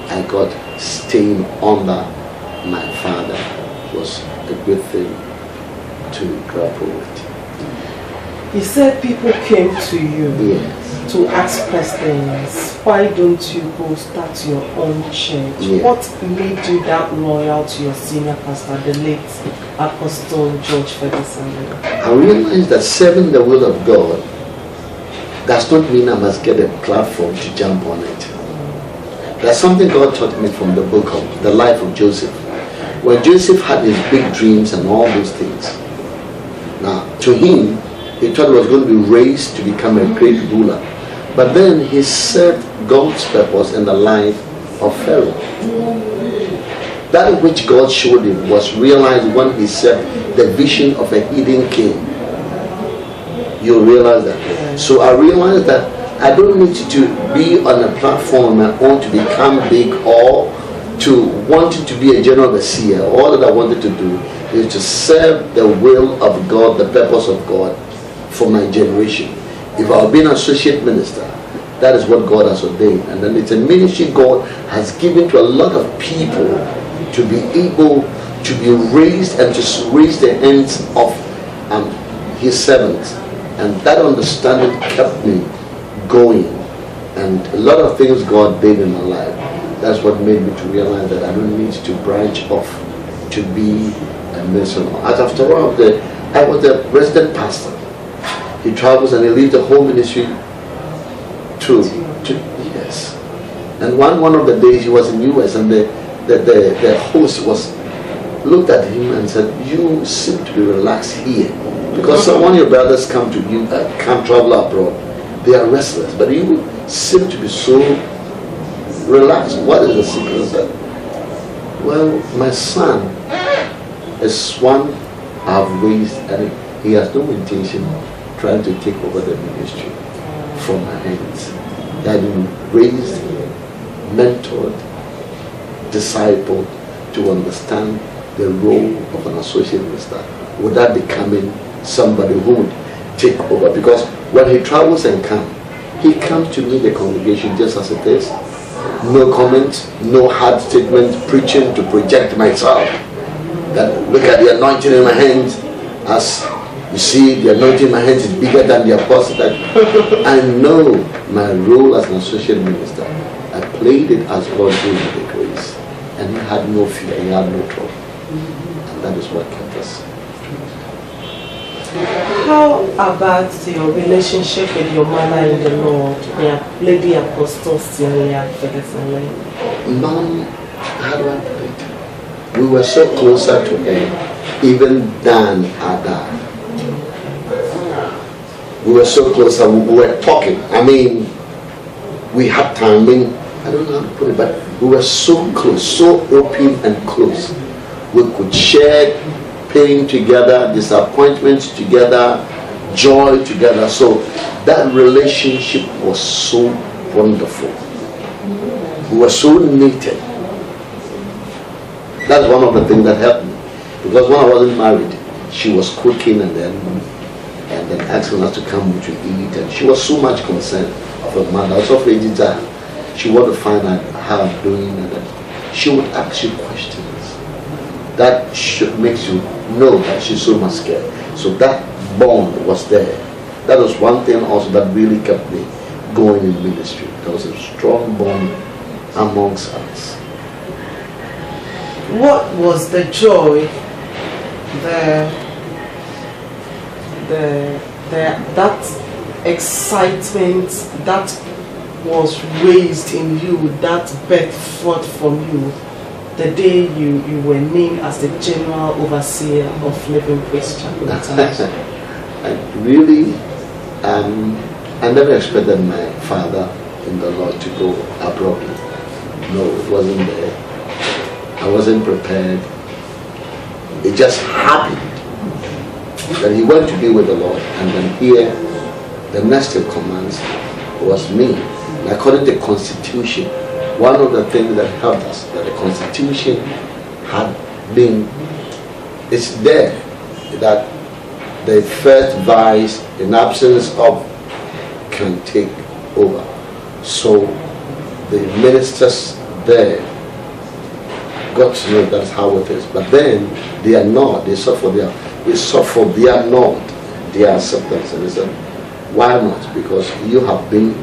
I got staying under my father was a good thing to grapple with. You said people came to you, yes, to ask questions. Why don't you go start your own church? Yes. What made you that loyal to your senior pastor, the late Apostle George Ferguson? I realized that serving the will of God does not mean I must get a platform to jump on it. There's something God taught me from the book of the life of Joseph. When Joseph had his big dreams and all those things, now to him, he thought he was going to be raised to become a great ruler. But then he served God's purpose in the life of Pharaoh. That which God showed him was realized when he served the vision of a hidden king. You realize that. So I realized that I don't need to be on a platform on my own to become big or to want to be a general overseer. All that I wanted to do is to serve the will of God, the purpose of God for my generation. If I've been an associate minister, that is what God has ordained. And then it's a ministry God has given to a lot of people to be able to be raised and to raise the hands of his servants. And that understanding kept me going. And a lot of things God did in my life. That's what made me to realize that I don't need to branch off to be a minister. As after all, I was the resident pastor. He travels and he leaves the whole ministry to yes. And one of the days he was in US and the host looked at him and said, "You seem to be relaxed here, because one of your brothers come travel abroad. They are restless, but you seem to be so relaxed. What is the secret?" I said, "Well, my son is one I've raised, and he has no intention trying to take over the ministry from my hands. He has been raised, mentored, discipled to understand the role of an associate minister without becoming somebody who would take over. Because when he travels and he comes to meet the congregation just as it is, no comment, no hard statement, preaching to project myself. That look at the anointing in my hands. As you see, the anointing in my hands is bigger than the apostle. That I know my role as an associate minister. I played it as God gave me the grace, and he had no fear, he had no trouble, and that is what kept us. How about your relationship with your mother in the Lord, Lady Apostle Celia Ferguson? Mom, how do I put it? We were so closer to her, even than our dad. We were so closer, we were talking. I mean, we had time. I mean, I don't know how to put it, but we were so close, so open and close. We could share pain together, disappointments together, joy together. So that relationship was so wonderful. We were so knitted. That's one of the things that helped me. Because when I wasn't married, she was cooking and then asking us to come to eat. And she was so much concerned of her mother. Also for Edita, she wanted to find out how I'm doing, and then she would ask you questions. That makes you know that she's so much scared. So that bond was there. That was one thing also that really kept me going in ministry. There was a strong bond amongst us. What was the joy, that excitement that was raised in you, that birthed forth from you, the day you were named as the general overseer of Living Praise Chapel? I really, I never expected my father in the Lord to go abruptly. No, it wasn't there. I wasn't prepared. It just happened that he went to be with the Lord, and then here, the next in commands was me. And according to the Constitution, one of the things that helped us, that the Constitution had been, it's there, that the first vice, in absence of, can take over. So the ministers there got to know that's how it is. But then they are not, they suffer they are not their acceptance. And they said, why not? Because you have been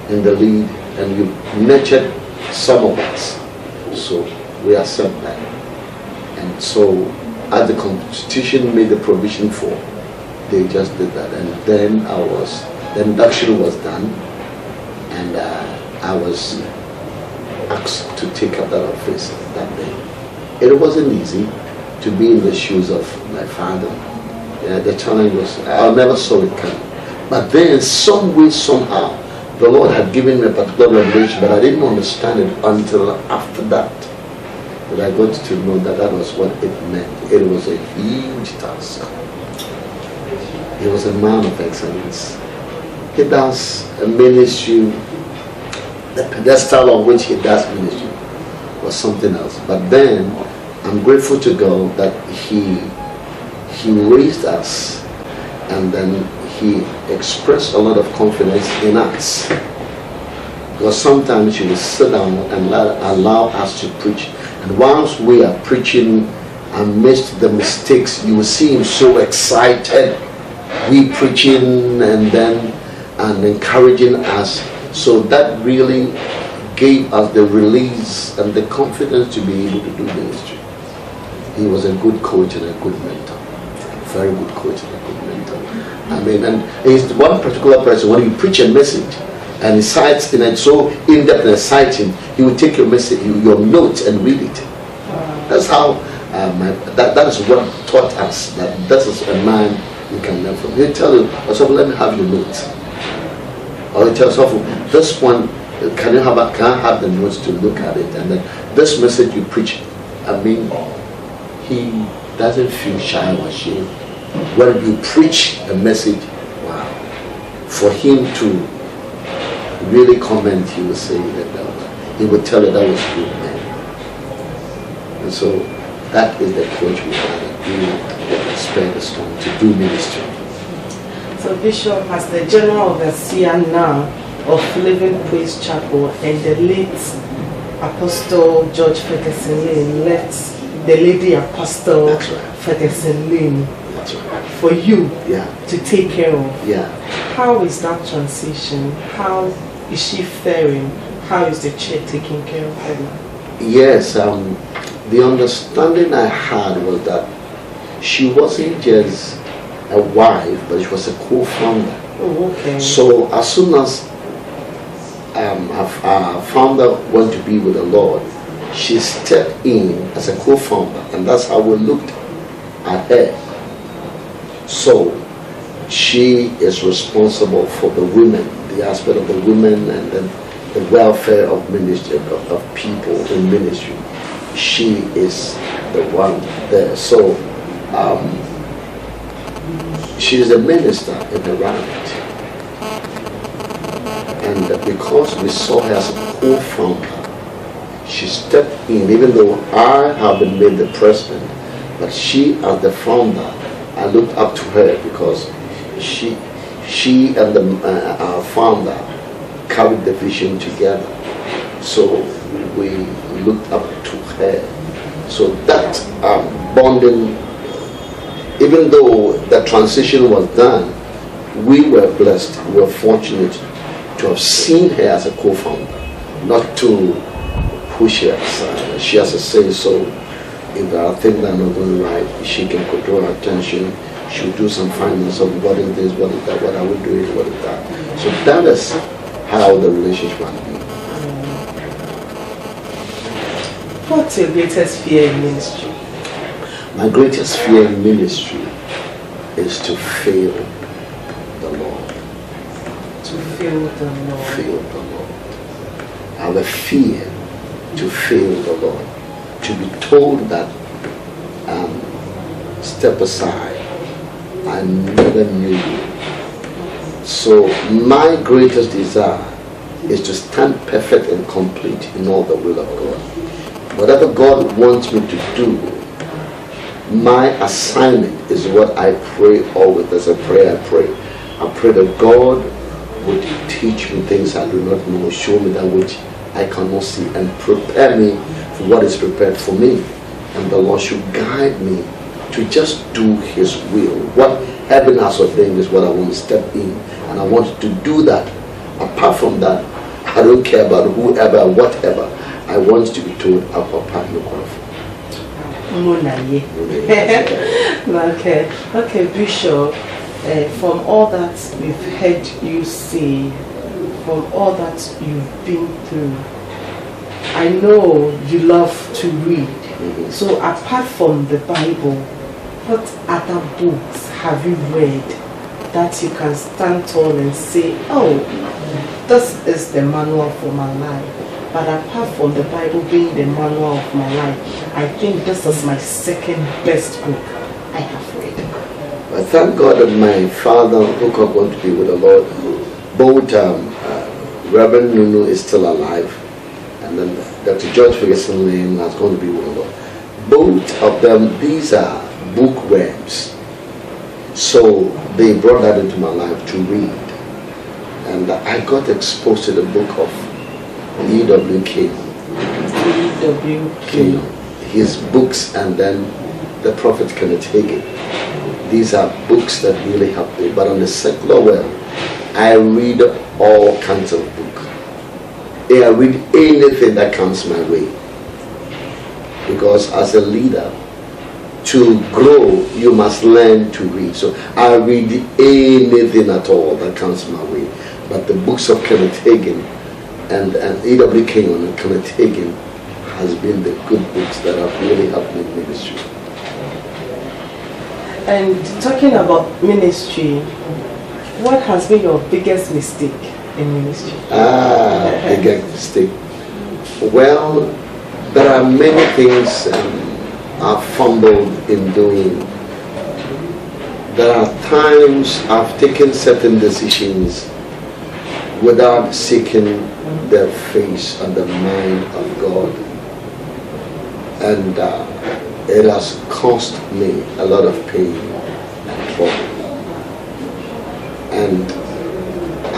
in the lead and you nurtured some of us. So we accept that. And so as the Constitution made the provision for, they just did that. And then the induction was done, and I was asked to take up that office that day. It wasn't easy to be in the shoes of my father. Yeah, the challenge was, I never saw it coming. But then some way, somehow, the Lord had given me a particular revelation, but I didn't understand it until after that I got to know that that was what it meant. It was a huge task. He was a man of excellence. He does a ministry, the pedestal on which he does ministry was something else. But then I'm grateful to God that he raised us, and then he expressed a lot of confidence in us. Because sometimes he will sit down and allow us to preach. And once we are preaching amidst the mistakes, you will see him so excited. We preaching and encouraging us. So that really gave us the release and the confidence to be able to do ministry. He was a good coach and a good mentor. Very good coach and a good mentor. I mean, and he's one particular person, when you preach a message and he cites in it so in-depth and citing, he will take your message, your notes and read it. That's how, that is what taught us that this is a man you can learn from. He'll tell you, let me have your notes. Or he tells you, this one, can I have the notes to look at it? And then this message you preach, I mean, he doesn't feel shy or ashamed. When you preach a message, wow, for him to really comment, he will say that he will tell you that was good, man. And so that is the coach we have. We spend this time to do ministry. So Bishop, as the general overseer now, of Living Praise Chapel, and the late Apostle George Ferguson Lane left the lady Apostle Ferguson Lane for you to take care of. How is that transition? How is she faring? How is the church taking care of her? Yes, the understanding I had was that she wasn't just a wife, but she was a co-founder. Oh, okay. So as soon as our founder went to be with the Lord, she stepped in as a co-founder, and that's how we looked at her. So she is responsible for the women, the aspect of the women, and then the welfare of ministry, of people in ministry. She is the one there. So she is a minister in the right. And because we saw her as a co-founder, she stepped in, even though I have been made the president, but she as the founder, I looked up to her because she and our founder carried the vision together. So we looked up to her. So that bonding, even though the transition was done, we were blessed, we were fortunate to have seen her as a co-founder, not to push her aside. She has a say so. If there are things that are not going right, she can control her attention. She will do some findings of what is this, what is that, what are we doing, what is that. So that is how the relationship can be. What's your greatest fear in ministry? My greatest fear in ministry is to fail the Lord. To fail the Lord. Fail the Lord. I have a fear to fail the Lord. To be told that step aside, I never knew you. So my greatest desire is to stand perfect and complete in all the will of God. Whatever God wants me to do, my assignment is what I pray always. There's a prayer I pray. I pray that God would teach me things I do not know, show me that which I cannot see, and prepare me for what is prepared for me. And the Lord should guide me to just do His will. What heaven has ordained is what I want to step in, and I want to do that. Apart from that, I don't care about whoever, whatever. I want to be told, our Papa, no qualify. Okay, Bishop, from all that we've heard you say, from all that you've been through, I know you love to read. So apart from the Bible, what other books have you read that you can stand tall and say, oh, this is the manual for my life? But apart from the Bible being the manual of my life, I think this is my second best book I have read. I thank God that my father, who got going to be with the Lord, both Reverend Nunu is still alive, and then Dr. George Ferguson Lane has gone to be with the Lord. Both of them, these are bookworms. So they brought that into my life to read. And I got exposed to the book of E.W. King. His books, and then the Prophet Kenneth Hagin. These are books that really help me. But on the secular world, I read all kinds of books. I read anything that comes my way. Because as a leader, to grow, you must learn to read. So I read anything at all that comes my way. But the books of Kenneth Hagin and E.W. King and Kenneth Hagin has been the good books that have really helped me in ministry. And talking about ministry, what has been your biggest mistake in ministry? Biggest mistake. Well, there are many things I've fumbled in doing. There are times I've taken certain decisions without seeking the face and the mind of God. And it has cost me a lot of pain and trouble. And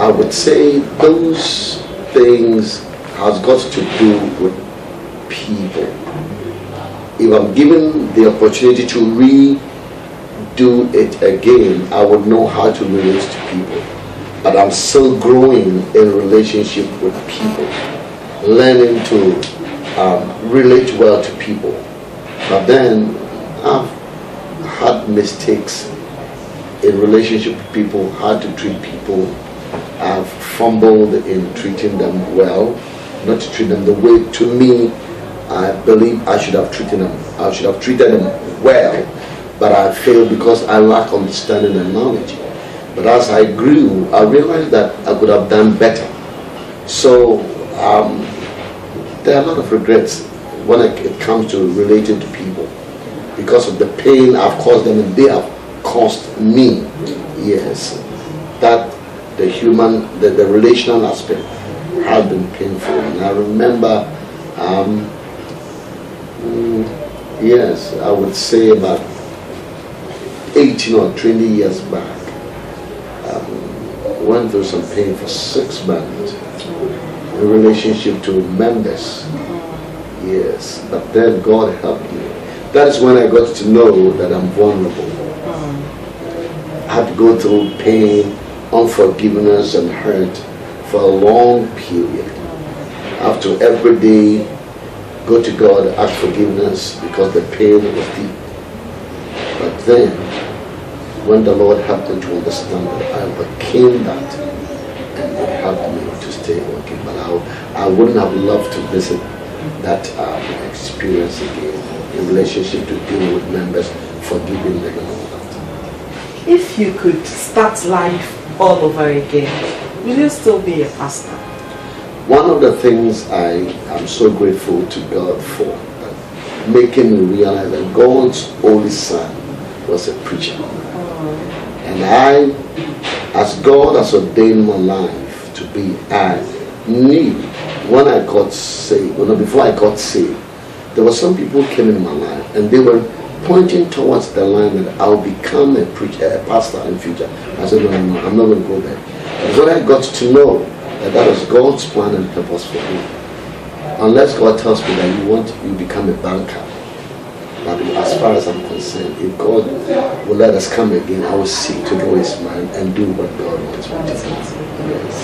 I would say those things has got to do with people. If I'm given the opportunity to redo it again, I would know how to relate to people. But I'm still growing in relationship with people, learning to relate well to people. But then I've had mistakes in relationship with people, how to treat people. I've fumbled in treating them well, not to treat them the way, to me, I believe I should have treated them. I should have treated them well, but I failed because I lack understanding and knowledge. But as I grew, I realized that I could have done better. So there are a lot of regrets when it comes to relating to people because of the pain I've caused them and they have caused me. Yes, that the human, the relational aspect has been painful. And I remember, yes, I would say about 18 or 20 years back, went through some pain for 6 months in relationship to members. Yes, but then God helped me. That is when I got to know that I'm vulnerable. I had to go through pain, unforgiveness and hurt for a long period. I have to every day go to God, ask forgiveness because the pain was deep. But then, when the Lord helped me to understand that I overcame that, and it helped me to stay working. But I wouldn't have loved to visit that experience again in relationship to dealing with members, forgiving them and all that. If you could start life all over again, will you still be a pastor? One of the things I am so grateful to God for, making me realize that God's only son was a preacher. And I, as God has ordained my life to be, I knew when I got saved, before I got saved, there were some people who came in my life and they were pointing towards the line that I'll become a preacher, a pastor in the future. I said, no, I'm not going to go there. And when I got to know that that was God's plan and purpose for me, unless God tells me that you become a banker, but as far as I'm concerned, if God will let us come again, I will seek to know His mind and do what God wants me to do. Yes.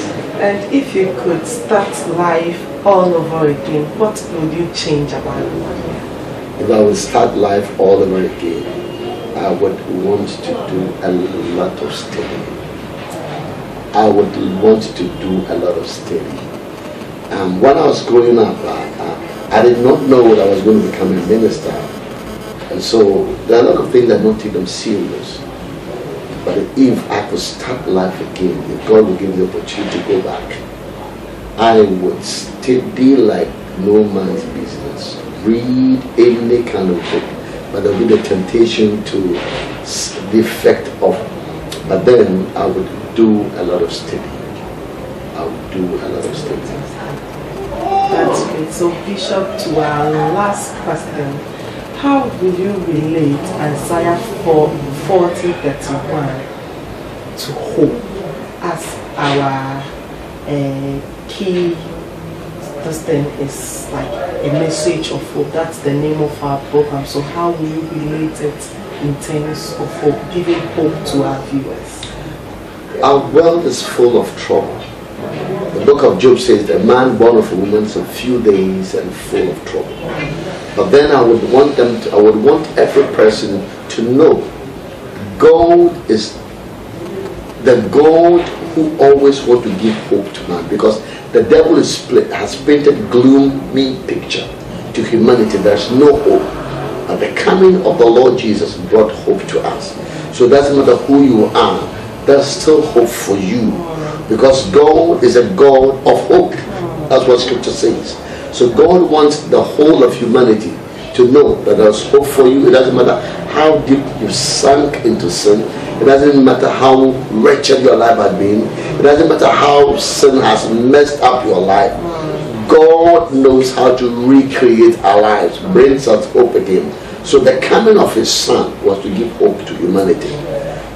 And if you could start life all over again, what would you change about life? If I would start life all over again, I would want to do a lot of studying. I would want to do a lot of studying. When I was growing up, I did not know that I was going to become a minister. And so there are a lot of things that don't take them serious. But if I could start life again, if God would give me the opportunity to go back, I would study like no man's business. Read any kind of book, but there will be the temptation to the effect of. But then I would do a lot of study. I would do a lot of study. That's great. So, Bishop, to our last question. How will you relate Isaiah 40:31 to hope as our key? This thing is like a message of hope. That's the name of our program. So how will you relate it in terms of hope, giving hope to our viewers? Our world is full of trouble. The book of Job says the man born of a woman is a few days and full of trouble. But then I would want every person to know God is the God who always wants to give hope to man, because the devil has painted a gloomy picture to humanity. There's no hope. But the coming of the Lord Jesus brought hope to us. So it doesn't matter who you are, there's still hope for you, because God is a God of hope. That's what Scripture says. So God wants the whole of humanity to know that there's hope for you. It doesn't matter how deep you sunk into sin. It doesn't matter how wretched your life has been. It doesn't matter how sin has messed up your life. God knows how to recreate our lives, brings us hope again. So the coming of His Son was to give hope to humanity,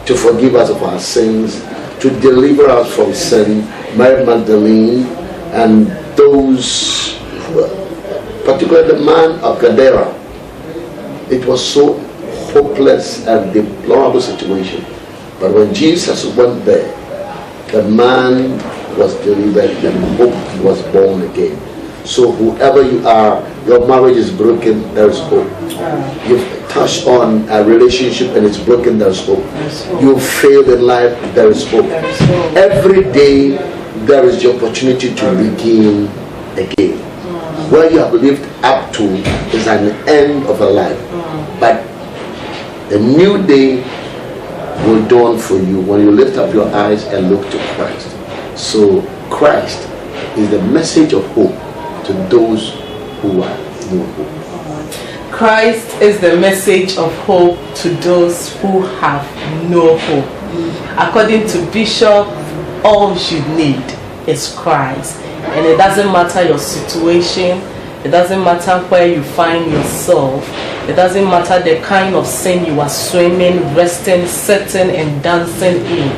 to forgive us of our sins, to deliver us from sin, Mary Magdalene, and those, particularly the man of Gadara. It was so hopeless and deplorable situation. But when Jesus went there, the man was delivered and hope was born again. So whoever you are, your marriage is broken, there is hope. You've touched on a relationship and it's broken, there is hope. You failed in life, there is hope. Every day there is the opportunity to begin again. Where you have lived up to is an end of a life. But a new day will dawn for you when you lift up your eyes and look to Christ. So Christ is the message of hope to those who are no hope. Christ is the message of hope to those who have no hope. According to Bishop, all you need is Christ. And it doesn't matter your situation, it doesn't matter where you find yourself, it doesn't matter the kind of sin you are swimming, resting, sitting and dancing in.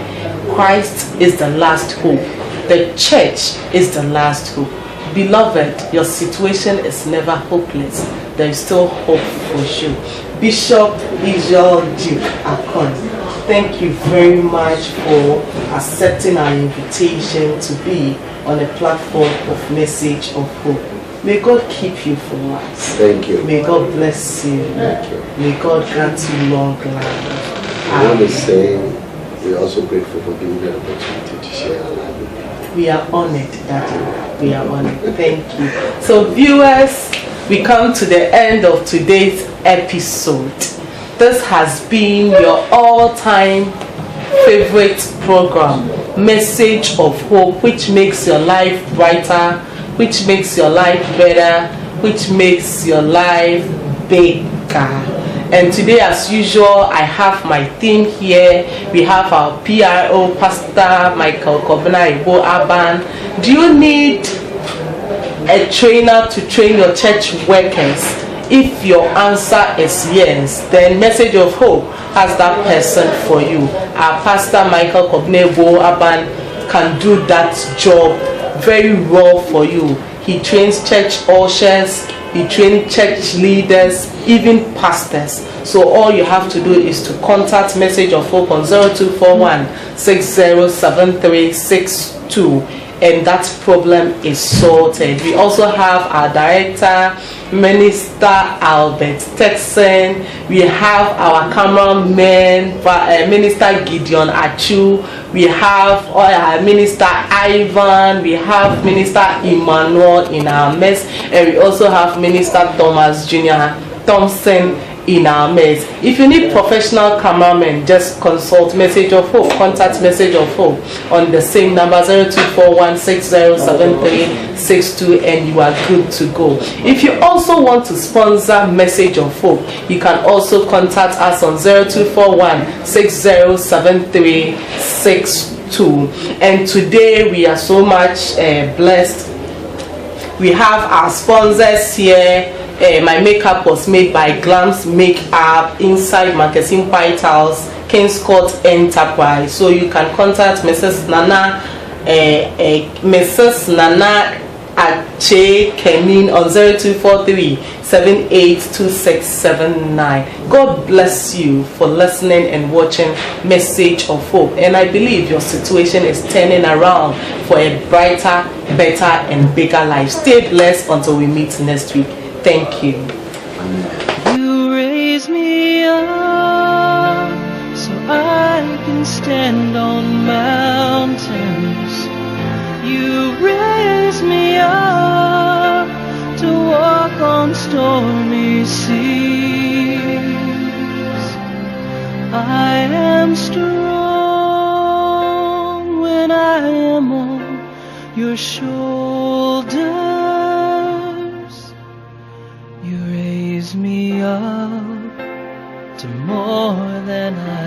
Christ is the last hope. The church is the last hope. Beloved, your situation is never hopeless. There is still hope for you. Bishop Israel Duke Ackon, thank you very much for accepting our invitation to be on a platform of Message of Hope. May God keep you for us. Thank you. May God bless you. Thank you. May God grant you long life. I want to say we're also grateful for giving the opportunity to share our life with you. We are honored, Daddy. We are honored. Thank you. So viewers, we come to the end of today's episode. This has been your all-time favorite program, Message of Hope, which makes your life brighter, which makes your life better, which makes your life bigger. And today, as usual, I have my team here. We have our PRO, Pastor Michael Kobna Ibo Aban. Do you need a trainer to train your church workers? If your answer is yes, then Message of Hope has that person for you. Our Pastor Michael Kobna Ibo Aban can do that job very well for you. He trains church ushers, he trains church leaders, even pastors. So all you have to do is to contact Message of Hope on 0241 607362, and that problem is sorted. We also have our director, Minister Albert Texan. We have our cameraman, Minister Gideon Achu. We have our Minister Ivan. We have Minister Emmanuel in our mess, and we also have Minister Thomas Jr. Thompson in our midst. If you need professional cameramen, just consult Message of Hope. Contact Message of Hope on the same number 0241607362, and you are good to go. If you also want to sponsor Message of Hope, you can also contact us on 0241607362. And today we are so much blessed. We have our sponsors here. My makeup was made by Glams Makeup inside Marketing White House, King's Court Enterprise. So you can contact Mrs. Nana Ache Kemin on 0243-782679. God bless you for listening and watching Message of Hope. And I believe your situation is turning around for a brighter, better and bigger life. Stay blessed until we meet next week. Thank you. You raise me up so I can stand on mountains. You raise me up to walk on stormy seas. I am strong when I am on your shoulders. You raise me up to more than I